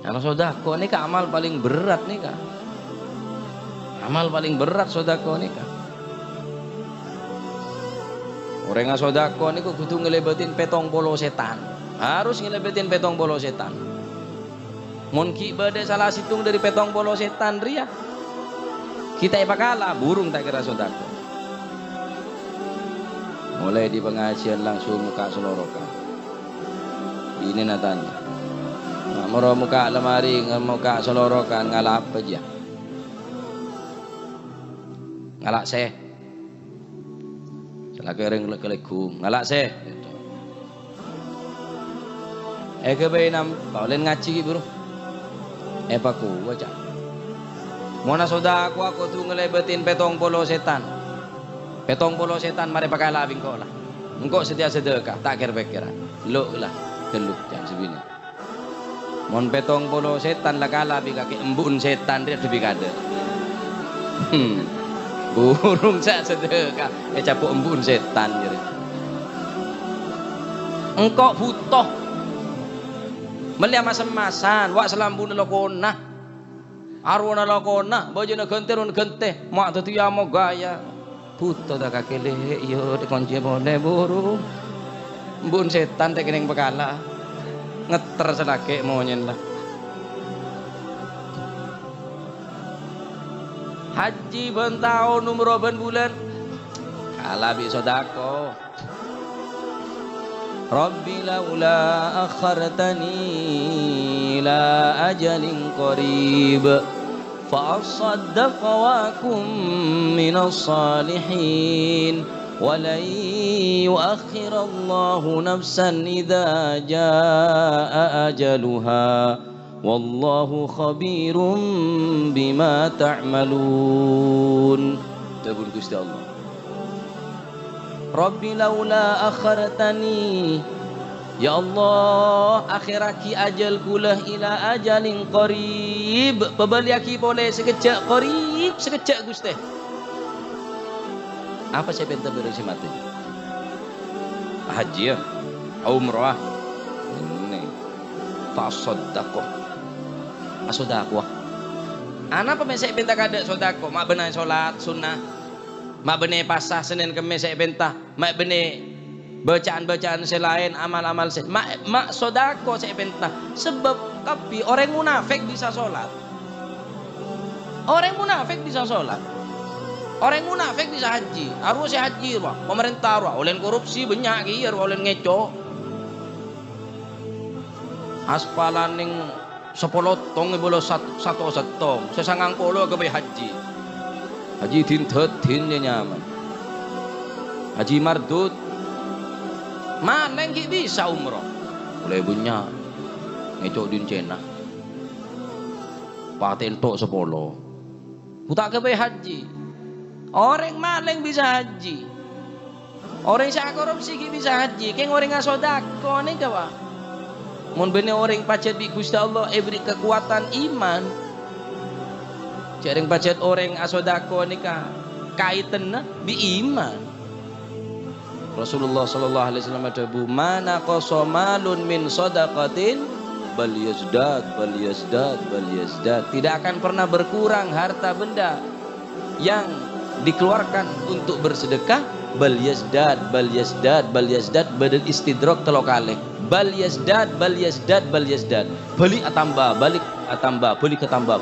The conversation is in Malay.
Karena sodako ini kak amal paling berat nih kak. Amal paling berat sodako nih kak. Orang yang sodako ini kok kudu ngelebetin petong polo setan. Harus ngelebetin petong polo setan. Mun ki bade salah situng dari petong polo setan ria. Kita ipakala burung tak kira sodako. Mulai di pengajian langsung muka selorokan. Ini natanya. Moro muka lemari, muka selorokan ngalap aja. Ngalak seh. Selagi orang kelegu, ngalak seh. Kebainam, paulen ngaji bro. Paku waca. Mona soda aku tuh ngelebetin petong polo setan. Petong polo setan mari pakai labing kau lah. Engkau setia sedekah, tak kira-kira. Lo lah, geluk jam segini. Mon petong polo setan lah kala bi kaki embun setan dia lebih kada. Burung sak sedekah, capuk embun setan jadi. Engkau butuh melihat masam-masan, wak selambun lokona, arwana lokona, baju na genterun gente, mak tu ya mau gaya, butuh dah kaki leh, yo dikunci boleh burung, embun setan tak kena bekala. Ngeter selake monyen lah. Haji ben tahun umroh ben bulan kalah bi sodako. Rabbi laula akhartani ila ajalin qarib fa asaddaqa wa kum minas salihin ولن يؤخر الله نفسا إذا جاء أجلها والله خبير بما تعملون. تقول Gusti Allah, Rabbi laula akhartani, ya Allah akhiraki ajal kulah ila ajalin qarib, pebaliaki boleh sekejap qarib sekejap Gusti. Apa saya minta berusi mati? Haji ya, umrah. Ini fasodako, asodako. Anak pemain saya minta kada sodako, mak benar solat sunnah, mak benar pasah Senin Kemis saya minta, mak benar bacaan-bacaan selain amal-amal saya, mak sodako saya minta. Sebab tapi orang munafik bisa solat, orang munafik bisa solat. Orang munafik bisa haji, harus haji wah, pemerintah wah, oleh korupsi banyak kier, oleh ngeco. Aspalan ning 10 tong bolo satu setong, sesangang polo ke haji. Haji din nyaman. Haji mardut. Mana yang bisa umroh? Oleh banyak ngeco din cena. Paten tok 10. Putak ke haji. Orang maling bisa haji, orang yang korupsi bisa haji. Keng orang yang sodako ni kawa. Mun bener orang pacet bi Gusti Allah beri kekuatan iman. Jarang pacet orang asodako ni kaitan bi iman. Rasulullah sallallahu alaihi wasallam adabu mana qasamalun min sadaqatin bal yazdad. Tidak akan pernah berkurang harta benda yang dikeluarkan untuk bersedekah. Bal yazdad badal istidrak telokale. Bal yazdad balik atamba, balik atamba, balik atamba.